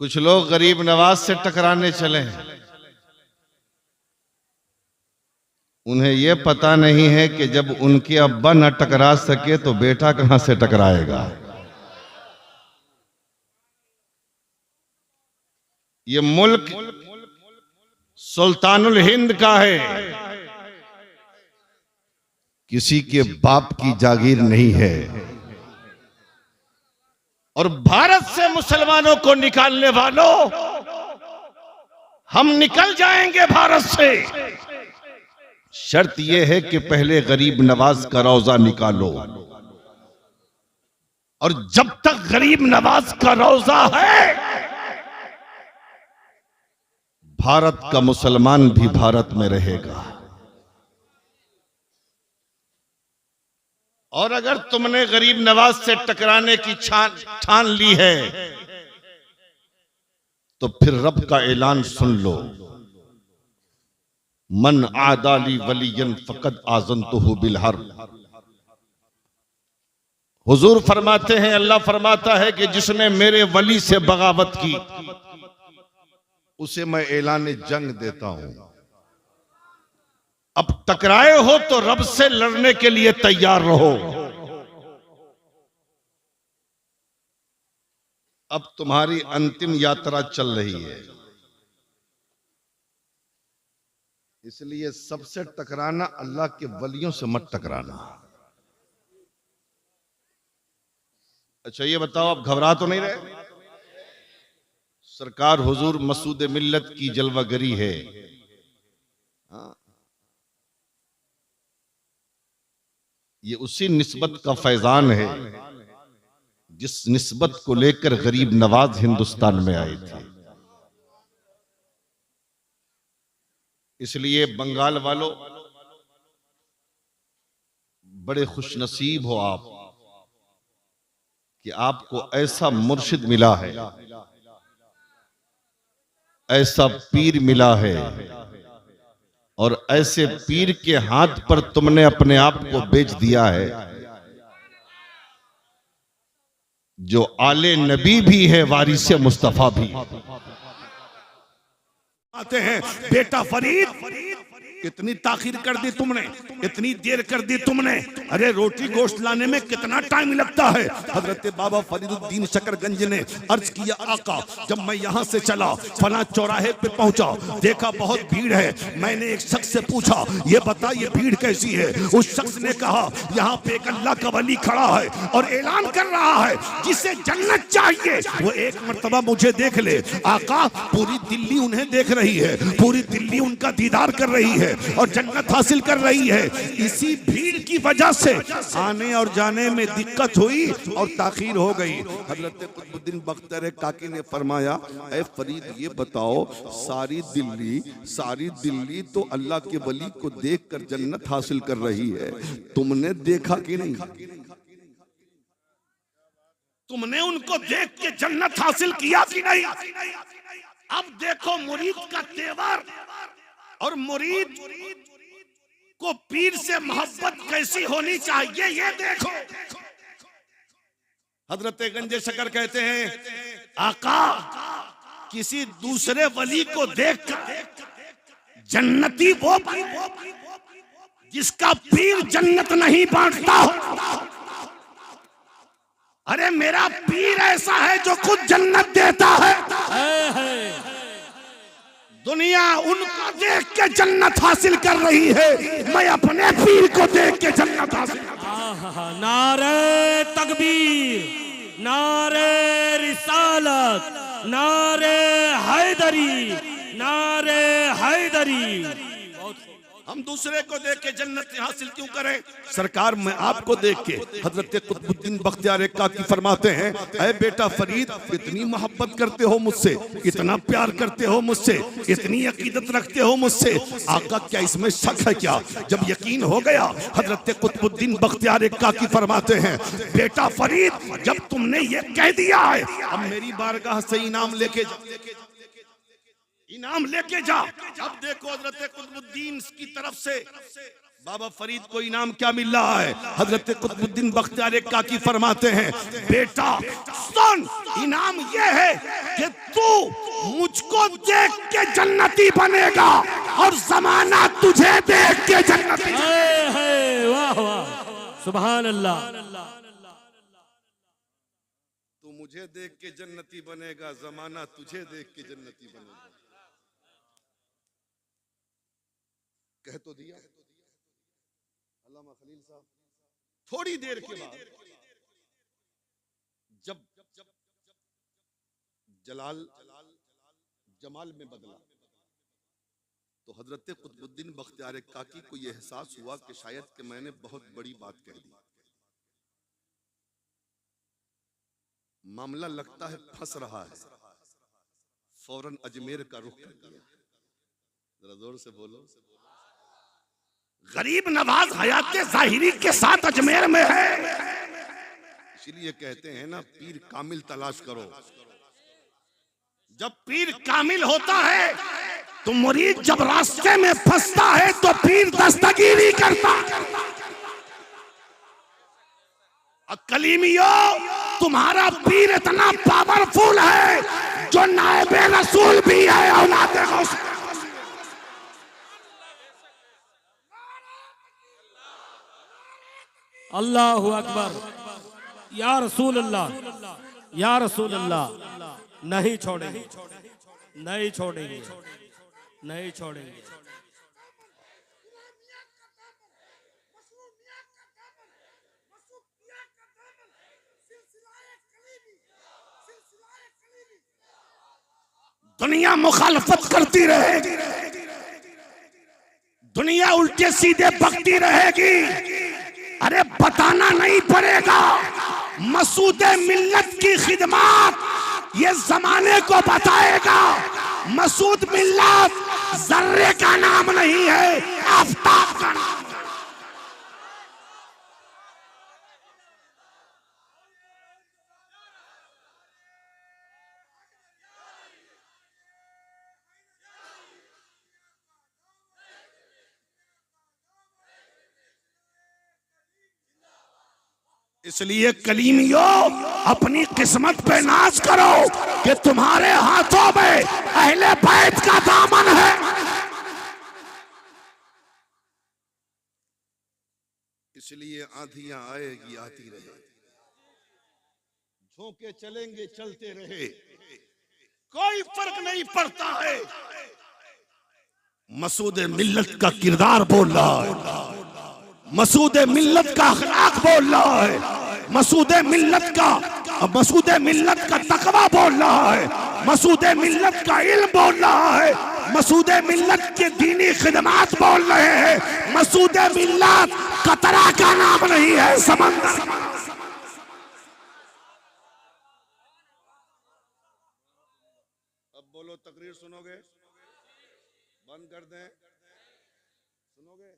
कुछ लोग गरीब नवाज से टकराने चले हैं। उन्हें यह पता नहीं है कि जब उनके अब्बा न टकरा सके तो बेटा कहां से टकराएगा। ये मुल्क सुल्तानुल हिंद का है, किसी के बाप की जागीर नहीं है। और भारत से मुसलमानों को निकालने वालों, हम निकल जाएंगे भारत से। शर्त यह है कि पहले गरीब नवाज का रौजा निकालो, और जब तक गरीब नवाज का रौजा है, भारत का मुसलमान भी भारत में रहेगा। और अगर तुमने गरीब नवाज से टकराने की ठान ली है, तो फिर रब का ऐलान सुन लो, मन आदाली वलियन फकद आज़नतुहु बिल हर्ब। हुजूर फरमाते हैं, अल्लाह फरमाता है कि जिसने मेरे वली से बगावत की, उसे मैं ऐलान जंग देता हूं। अब टकराए हो तो रब से लड़ने के लिए तैयार रहो। अब तुम्हारी अंतिम यात्रा चल रही है, इसलिए सबसे टकराना, अल्लाह के वलियों से मत टकराना। अच्छा ये बताओ, आप घबरा तो नहीं रहे? सरकार हुजूर मसूद मिल्लत की जलवागरी है। ये उसी निस्बत का फैजान है जिस निस्बत को लेकर गरीब नवाज हिंदुस्तान में आए थे। इसलिए बंगाल वालों, बड़े खुशनसीब हो आप कि आपको ऐसा मुर्शिद मिला है, ऐसा पीर मिला है, और ऐसे पीर के हाथ पर तुमने अपने आप को बेच दिया है, जो आले नबी भी है, वारिसे मुस्तफा भी। आते हैं, बेटा फरीद कितनी ताखीर कर दी तुमने, इतनी देर कर दी तुमने। अरे रोटी गोश्त लाने में कितना टाइम लगता है। हजरत बाबा फरीदुद्दीन शकरगंज ने अर्ज किया, आका जब मैं यहाँ से चला, फला चौराहे पे पहुंचा, देखा बहुत भीड़ है। मैंने एक शख्स से पूछा, ये बता ये भीड़ कैसी है? उस शख्स ने कहा, यहाँ पे एक अल्लाह का वली खड़ा है और ऐलान कर रहा है जिसे जन्नत चाहिए वो एक मर्तबा मुझे देख ले। आका पूरी दिल्ली उन्हें देख रही है, पूरी दिल्ली उनका दीदार कर रही है और जन्नत हासिल कर रही है। इसी भीड़ की वजह से आने और जाने में दिक्कत हुई और ताखीर हो गई। हजरत कुतुबुद्दीन बख्तियार काकी ने फरमाया, ऐ फरीद ये बताओ, सारी दिल्ली तो अल्लाह के वली को देखकर जन्नत हासिल कर रही है, तुमने देखा कि नहीं? तुमने उनको देख के जन्नत हासिल किया कि नहीं? अब देखो मुरीद का तेवर और मुरीद को पीर से मोहब्बत कैसी होनी चाहिए, ये देखो। हजरत गंजे शकर कहते हैं, आका किसी दूसरे वली को देखकर जन्नती वो जिसका पीर जन्नत नहीं बांटता हो। अरे मेरा पीर ऐसा है जो खुद जन्नत देता है। दुनिया उनको देख के जन्नत हासिल कर रही है, मैं अपने पीर को देख के जन्नत हासिल कर रही हूं। नारे तकबीर, नारे रिसालत, नारे हैदरी, नारे हैदरी। हम दूसरे को देख के जन्नत हासिल क्यों करें? सरकार मैं आपको देख के, हजरत कुतुबुद्दीन बख्तियार काकी फरमाते हैं, ऐ बेटा फरीद इतनी मोहब्बत करते हो मुझसे, इतना प्यार करते हो मुझसे, इतनी अकीदत रखते हो मुझसे, आका क्या इसमें शक है क्या? जब यकीन हो गया, हजरत कुतुबुद्दीन बख्तियार काकी फरमाते हैं, बेटा फरीद जब तुमने ये कह दिया है, अब मेरी बारगाह से इनाम लेके जा। अब देखो हजरत कुतुबुद्दीन की तरफ से बाबा फरीद को इनाम क्या मिल रहा है? हजरत कुतुबुद्दीन बख्तियार काकी फरमाते हैं, बेटा सुन, इनाम यह है कि तू मुझको देख के जन्नती बनेगा और जमाना तुझे देख के जन्नती। वाह वाह, सुभान अल्लाह। तू मुझे देख के जन्नती बनेगा, जमाना तुझे देख के जन्नती बनेगा। कह तो दिया अल्लामा खलील साहब। थोड़ी देर के बाद जब जमाल में बदला तो हजरत कुतुबुद्दीन बख्तियार काकी को यह एहसास हुआ कि शायद कि मैंने बहुत बड़ी बात कह दी। मामला लगता है फंस रहा है। फौरन अजमेर का रुख कर दिया। जरा जोर से बोलो। गरीब नवाज हयात ज़ाहिरी के साथ अजमेर में है। इसलिए कहते हैं ना, पीर कामिल तलाश करो। जब पीर कामिल होता है तो मुरीद जब रास्ते में फंसता है तो पीर दस्तगीरी करता। कलीमियों, तुम्हारा पीर इतना पावरफुल है जो नायबे रसूल भी है। औलाद गौस। अल्लाहु अकबर। या रसूल अल्लाह, या रसूल अल्लाह। नहीं छोड़ेंगे, नहीं छोड़ेंगे, नहीं छोड़ेंगे। दुनिया मुखालफत करती रहेगी, दुनिया उल्टे सीधे बकती रहेगी। अरे बताना नहीं पड़ेगा, मसूद मिल्लत की खिदमत ये जमाने को बताएगा। मसूद मिल्लत जर्रे का नाम नहीं है, आफताब का नाम है। इसलिए कलीमियों, अपनी किस्मत पे नाज करो कि तुम्हारे हाथों में अहले बैत का दामन है। इसलिए आंधियां आएगी आती रहे, झोंके चलेंगे चलते रहे, कोई फर्क नहीं पड़ता है। मसूद मिल्लत का किरदार बोल रहा है, मसूद मिल्लत का अखलाक बोल रहा है, मसूद मिल्लत का तकवा बोल रहा है, मसूद मिल्लत का इल्म बोल रहा है, मसूद मिल्लत के दीनी खिदमात बोल रहे हैं। मसूद मिल्लत कतरा का नाम नहीं है, समंदर। अब बोलो, तकरीर सुनोगे? बंद कर दें? सुनोगे?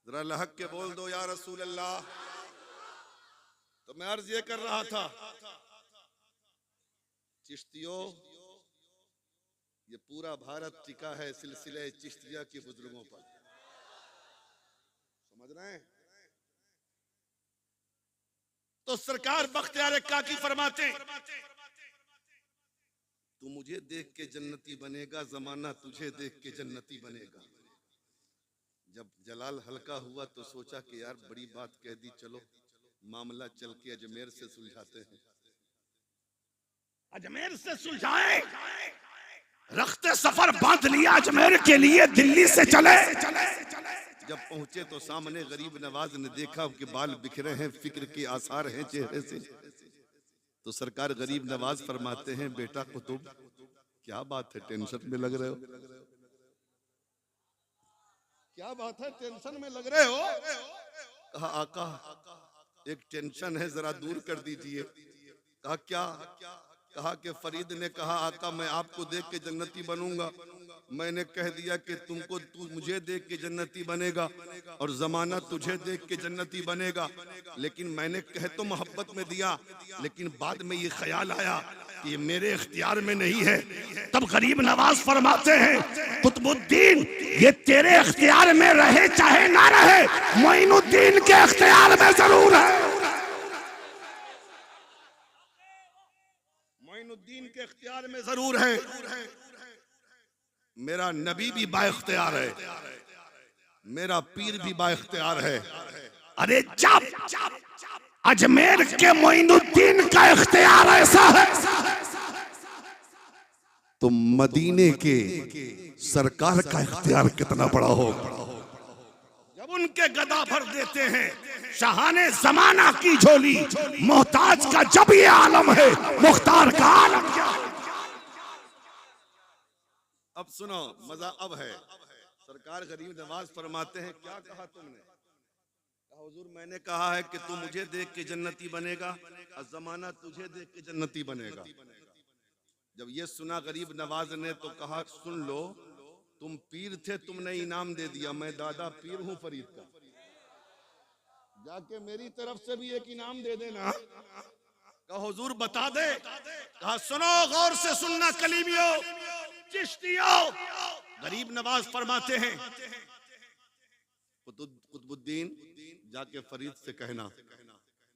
जरा लहक के बोल दो या रसूल अल्लाह। तो मैं अर्ज ये कर रहा था, चिश्तियों, ये पूरा भारत टिका है सिलसिले चिश्तिया के बुजुर्गों पर। समझ रहे हैं? तो सरकार बख्तियार काकी फरमाते, तू मुझे देख के जन्नती बनेगा, जमाना तुझे देख के जन्नती बनेगा। जब जलाल हल्का हुआ तो सोचा कि यार बड़ी बात कह दी, चलो मामला चल के अजमेर से सुलझाते हैं। अजमेर से सुलझाए, रखते सफर बांध लिया अजमेर के लिए, दिल्ली से चले। जब पहुंचे तो सामने गरीब नवाज ने देखा कि बाल बिखरे हैं, फिक्र के आसार हैं चेहरे से। तो सरकार गरीब नवाज फरमाते हैं, बेटा कुतुब, क्या बात है, टेंशन में लग रहे हो? क्या बात है, टेंशन में लग रहे हो? कहा आका, एक टेंशन है, जरा दूर कर दीजिए। कहा क्या? कहा कि फरीद ने कहा आका मैं आपको देख के जन्नती बनूंगा। मैंने कह दिया कि तू मुझे देख के जन्नती बनेगा और जमाना तुझे देख के जन्नती बनेगा। लेकिन मैंने कह तो मोहब्बत में दिया, लेकिन बाद में ये ख्याल आया कि ये मेरे इख्तियार में नहीं है। तब गरीब नवाज फरमाते हैं, कुतुबुद्दीन ये तेरे इख्तियार में रहे चाहे ना रहे, मोइनुद्दीन के इख्तियार में जरूर है। मोइनुद्दीन के इख्तियार में जरूर है, मेरा नबी भी बाइख्तियार है, मेरा पीर भी बाइख्तियार है। अरे जब अजमेर के मोइनुद्दीन का इख्तियार ऐसा है तो मदीने के सरकार का इख्तियार कितना बड़ा होगा। जब उनके गदा भर देते हैं शाहाने जमाना की झोली, मोहताज का जब ये आलम है, मुख्तार का आलम क्या है? अब सुनो, मजा अब है। सरकार गरीब नवाज फरमाते हैं, क्या कहा तुमने? कहा हुजूर मैंने कहा है कि तू मुझे देख के जन्नती बनेगा और जमाना तुझे देख के जन्नती बनेगा। जब ये सुना गरीब नवाज ने तो कहा सुन लो, तुम पीर थे, तुमने इनाम दे दिया, मैं दादा पीर हूं फरीद का, जाके मेरी तरफ से भी एक इनाम दे देना। कहा हुजूर बता दे। कहा सुनो, गौर से सुनना कलीमियों, चिश्तियों। गरीब नवाज फरमाते हैं कुतुबुद्दीन जाके फरीद से कहना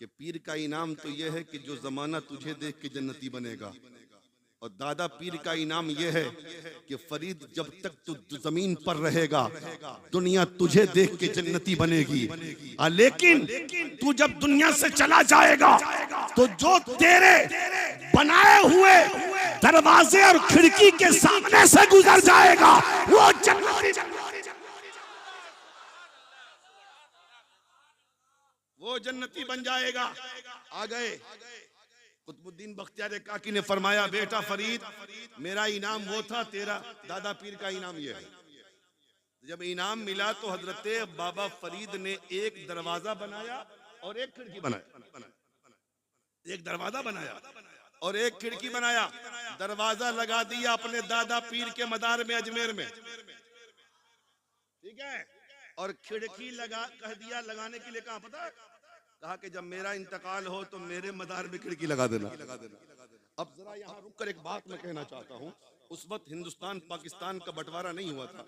कि पीर का इनाम तो यह है कि जो जमाना तुझे देख के जन्नती बनेगा, और दादा पीर का इनाम यह है कि फरीद जब तक तू जमीन पर रहेगा दुनिया तुझे देख के जन्नती बनेगी, लेकिन तू जब दुनिया से चला जाएगा तो जो तेरे बनाए हुए दरवाजे और खिड़की के सामने से गुजर जाएगा वो जन्नती, वो जन्नती बन जाएगा। आ गए कुतुबुद्दीन बख्तियार काकी ने फरमाया, बेटा फरीद मेरा इनाम वो था, तेरा दादा पीर का इनाम ये है। जब इनाम मिला तो हजरत बाबा फरीद ने एक दरवाजा बनाया और एक खिड़की बनाया, एक दरवाजा बनाया और एक खिड़की बनाया। दरवाजा लगा दिया अपने दादा पीर के मदार में अजमेर में, ठीक है, और खिड़की लगा कह दिया लगाने के लिए। कहा पता, कहा कि जब मेरा इंतकाल हो तो मेरे मदार में खिड़की लगा देना। अब जरा यहाँ रुक कर एक बात मैं कहना चाहता हूँ। उस वक्त हिंदुस्तान पाकिस्तान का बंटवारा नहीं हुआ था,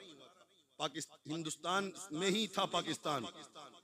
हिंदुस्तान में ही था पाकिस्तान।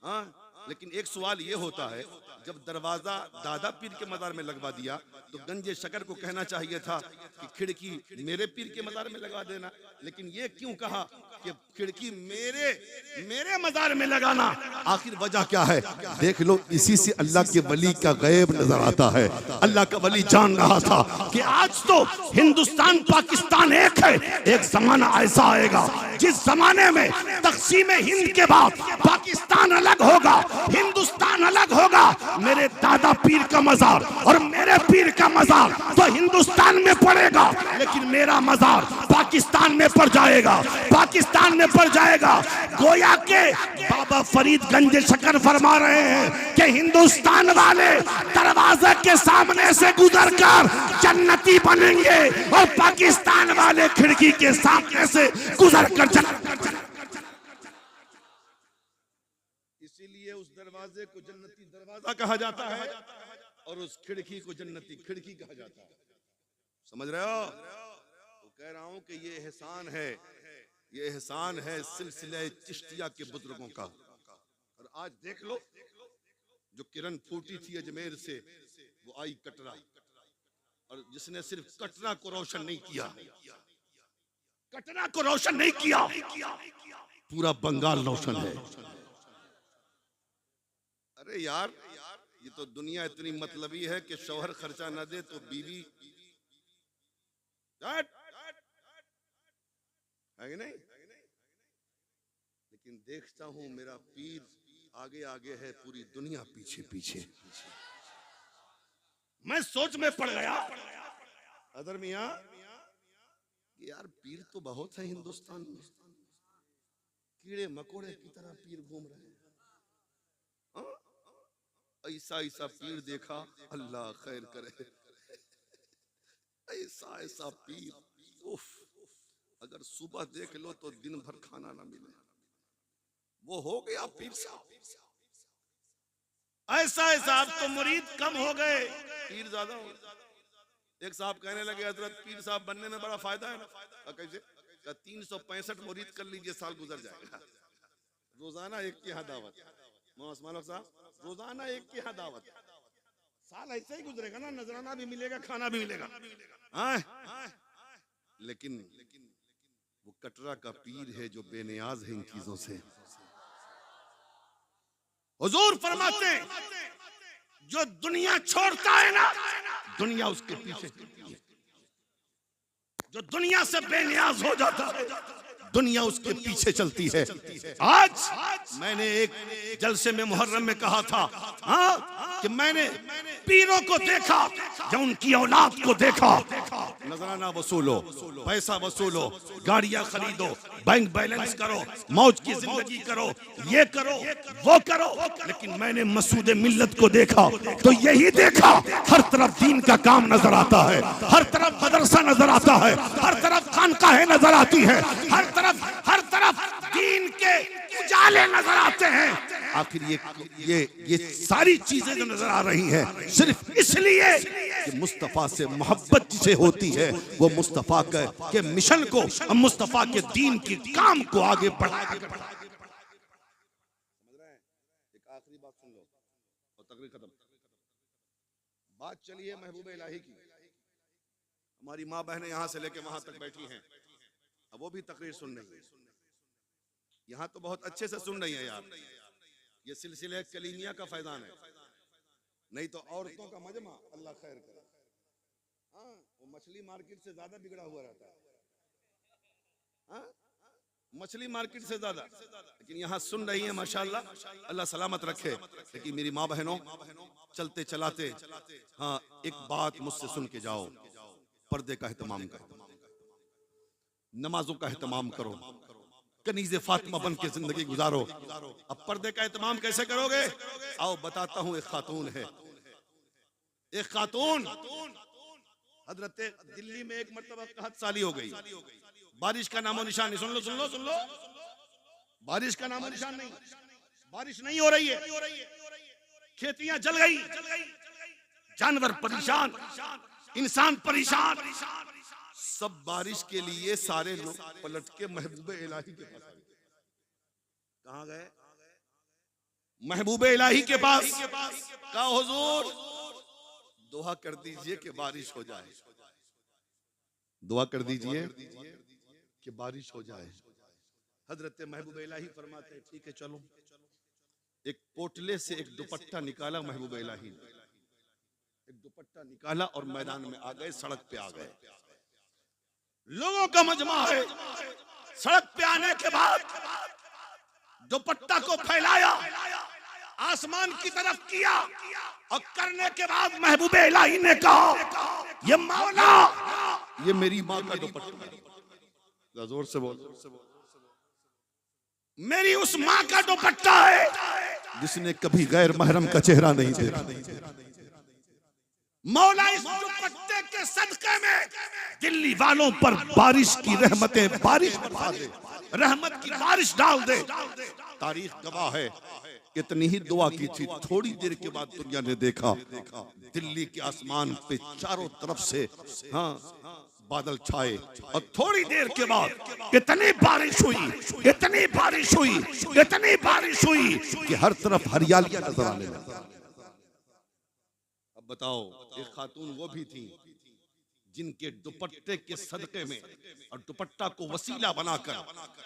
हाँ, लेकिन एक सवाल ये होता है, जब दरवाजा दादा पीर के मदार में लगवा दिया तो गंजे शकर को कहना चाहिए था कि खिड़की मेरे पीर के मदार में लगा देना, लेकिन ये क्यों कहा कि खिड़की मेरे मदार में लगाना? आखिर वजह क्या है? देख लो, इसी से अल्लाह के वली का गैब नजर आता है। अल्लाह का वली जान रहा था कि आज तो हिंदुस्तान पाकिस्तान एक है, एक जमाना ऐसा आएगा जिस जमाने में तकसीम हिंद के बाद पाकिस्तान अलग होगा, हिंदुस्तान अलग होगा। मेरे दादा पीर का मजार और मेरे पीर का मजार तो हिंदुस्तान में पड़ेगा, लेकिन मेरा मजार पाकिस्तान में पड़ जाएगा, पाकिस्तान में पड़ जाएगा। गोया के बाबा फरीद गंज शकर फरमा रहे हैं कि हिंदुस्तान वाले दरवाजे के सामने से गुजरकर जन्नती बनेंगे और पाकिस्तान वाले खिड़की के सामने से गुजरकर जन्नती। इसीलिए उस दरवाजे को जन्नती दरवाजा कहा जाता है और उस खिड़की को जन्नती खिड़की कहा जाता है। समझ रहे हो? तो कह रहा हूं कि ये एहसान है, ये एहसान है सिलसिले चिश्तिया के बुजुर्गों का। और आज देख लो, जो किरण फूटी थी अजमेर से वो आई कटरा, और जिसने सिर्फ कटरा को रोशन नहीं किया, कटरा को रोशन नहीं किया, पूरा बंगाल रोशन है। अरे यार, ये तो दुनिया इतनी मतलबी है कि शौहर खर्चा न दे तो बीवी है कि नहीं? लेकिन देखता हूं मेरा पीर आगे आगे है, पूरी दुनिया पीछे पीछे। मैं सोच में पड़ गया अदर मियां, यार पीर तो बहुत है हिंदुस्तान में, कीड़े मकोड़े की तरह पीर घूम रहे हैं। ऐसा ऐसा पीर देखा, अल्लाह खैर करे। ऐसा ऐसा पीर, उफ, अगर सुबह देख लो तो दिन भर खाना ना मिले, वो हो गया पीर साहब। ऐसा ऐसा अब तो मुरीद कम हो गए, पीर ज्यादा हो गए। एक साहब कहने लगे, हजरत पीर साहब बनने में बड़ा फायदा है ना। कैसे? 365 मुरीद कर लीजिए, साल गुजर जाएगा। रोजाना एक के यहाँ दावत, मोहम्मद साहब रोजाना एक के यहाँ दावत, साल ऐसे ही गुजरेगा ना, नजराना भी मिलेगा, खाना भी मिलेगा। हाँ? लेकिन वो कटरा का पीर है जो बेनियाज है इन चीजों से। हुजूर फरमाते हैं जो दुनिया छोड़ता है ना, दुनिया उसके पीछे चलती है। जो दुनिया से बेनियाज हो जाता है, दुनिया उसके पीछे चलती है। आज मैंने एक जलसे में मुहर्रम में कहा था, हाँ, कि मैंने पीरों को देखा, जब उनकी औलाद को देखा, नजराना वसूलो, पैसा वसूलो, गाड़ियां खरीदो, बैंक बैलेंस करो, मौज की जिंदगी करो, ये करो वो करो, लेकिन मैंने मसूद मिल्लत को देखा तो यही देखा, हर तरफ दीन का काम नजर आता है, हर तरफ मदरसा नजर आता है, हर तरफ खानकाहें नजर आती है, हर तरफ दीन के उजाले नजर आते हैं। आखिर ये सारी चीजें जो नजर आ रही हैं सिर्फ इसलिए कि मुस्तफा से मोहब्बत जिसे होती है, वो मुस्तफा के मिशन को, मुस्तफा के दीन के काम को आगे बढ़ाया। एक आखिरी बात सुन लो और तकरीर खत्म। बात चलिए महबूब इलाही की। हमारी माँ बहनें यहां से लेके वहां तक बैठी हैं, अब वो भी तकरीर सुन रही है। यहाँ तो बहुत अच्छे से सुन रही है यार, ये सिलसिले कलीमिया का फैजान है, नहीं तो औरतों का मजमा, अल्लाह खैर करे। हाँ, वो मछली मार्केट से ज्यादा बिगड़ा हुआ रहता है, हाँ, मछली मार्केट से ज्यादा, लेकिन यहाँ सुन रही है माशाल्लाह, अल्लाह सलामत रखे। लेकिन मेरी माँ बहनों, चलते चलाते, हाँ, एक बात मुझसे सुन के जाओ, पर्दे का एहतमाम करो, नमाजों का एहतमाम करो, कनीज़े फातिमा बन के जिंदगी गुजारो। अब पर्दे का एहतमाम कैसे करोगे? आओ बताता हूं। एक खातून है, एक खातून हजरत दिल्ली में एक मरतबा कहत साली हो गई, बारिश का नामो निशान नहीं। सुन लो, बारिश का नामो निशान नहीं, बारिश नहीं हो रही है, खेतियां जल गई, जानवर परेशान, इंसान परेशान, सब बारिश के लिए सारे लोग पलट के महबूबे इलाही के पास गए। कहां गए? महबूबे इलाही के पास। कहा हुजूर दुआ कर दीजिए कि बारिश हो जाए, दुआ कर दीजिए कि बारिश हो जाए। हजरत महबूबे इलाही फरमाते हैं ठीक है चलो। एक पोटले से एक दुपट्टा निकाला महबूबे इलाही ने, एक दुपट्टा निकाला और मैदान में आ गए, सड़क पे आ गए। लोगों का मजमा है, सड़क पे आने के बाद दुपट्टा को फैलाया, आसमान की तरफ किया, और करने के बाद महबूबे इलाही ने कहा ये मौला, ये मेरी माँ का दुपट्टा, जोर से बोल, मेरी उस माँ का दुपट्टा है जिसने कभी गैर महरम का चेहरा नहीं देखा। मौला इस दुपट्टे के सदके में दिल्ली वालों पर बारिश की रहमतें, बारिश बरसा दे, रहमत की बारिश डाल दे। तारीख गवाह है, इतनी ही दुआ की थी, थोड़ी देर के बाद दुनिया ने देखा दिल्ली के आसमान पे चारों तरफ से, हाँ, बादल छाए, और थोड़ी देर के बाद इतनी बारिश हुई, इतनी बारिश हुई, इतनी बारिश हुई कि हर तरफ हरियालियां नजर आने लगी। अब बताओ, एक खातून वो भी थी जिनके दुपट्टे के सदके में और दुपट्टा को वसीला बनाकर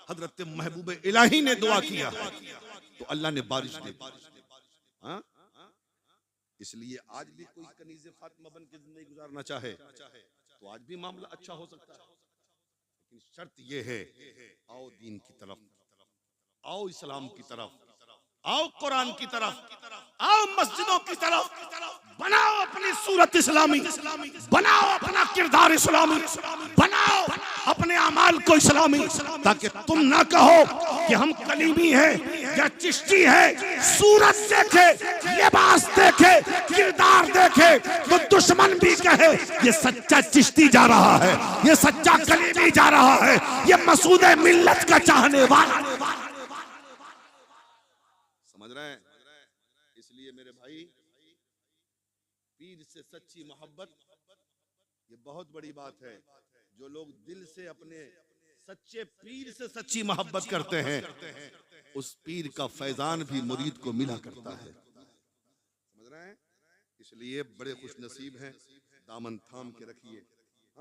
हजरत महबूबे इलाही ने दुआ किया तो अल्लाह ने बारिश दी। हाँ? इसलिए आज भी कोई कनीज़े फातिमा बन के जिंदगी गुजारना चाहे तो आज भी मामला अच्छा हो सकता है, लेकिन शर्त यह है आओ दीन की तरफ, आओ इस्लाम की तरफ, आओ कुरान की तरफ, आओ मस्जिदों की तरफ, बनाओ अपनी सूरत इस्लामी, बनाओ अपना किरदार इस्लामी, बनाओ अपने अमाल को इस्लामी, ताकि तुम ना कहो कि हम कलीमी हैं या चिश्ती हैं। सूरत देखे, लिबास देखे, किरदार देखे तो दुश्मन भी कहे ये सच्चा चिश्ती जा रहा है, ये सच्चा कलीमी जा रहा है, ये मसूद मिल्लत का चाहने वाला। समझ रहे हैं? इसलिए मेरे भाई, पीर से सच्ची मोहब्बत ये बहुत बड़ी बात है। जो लोग दिल से अपने सच्चे पीर से सच्ची मोहब्बत करते हैं, उस पीर का फैजान भी मुरीद को मिला करता है। समझ रहे हैं? इसलिए बड़े खुश नसीब हैं, दामन थाम के रखिए।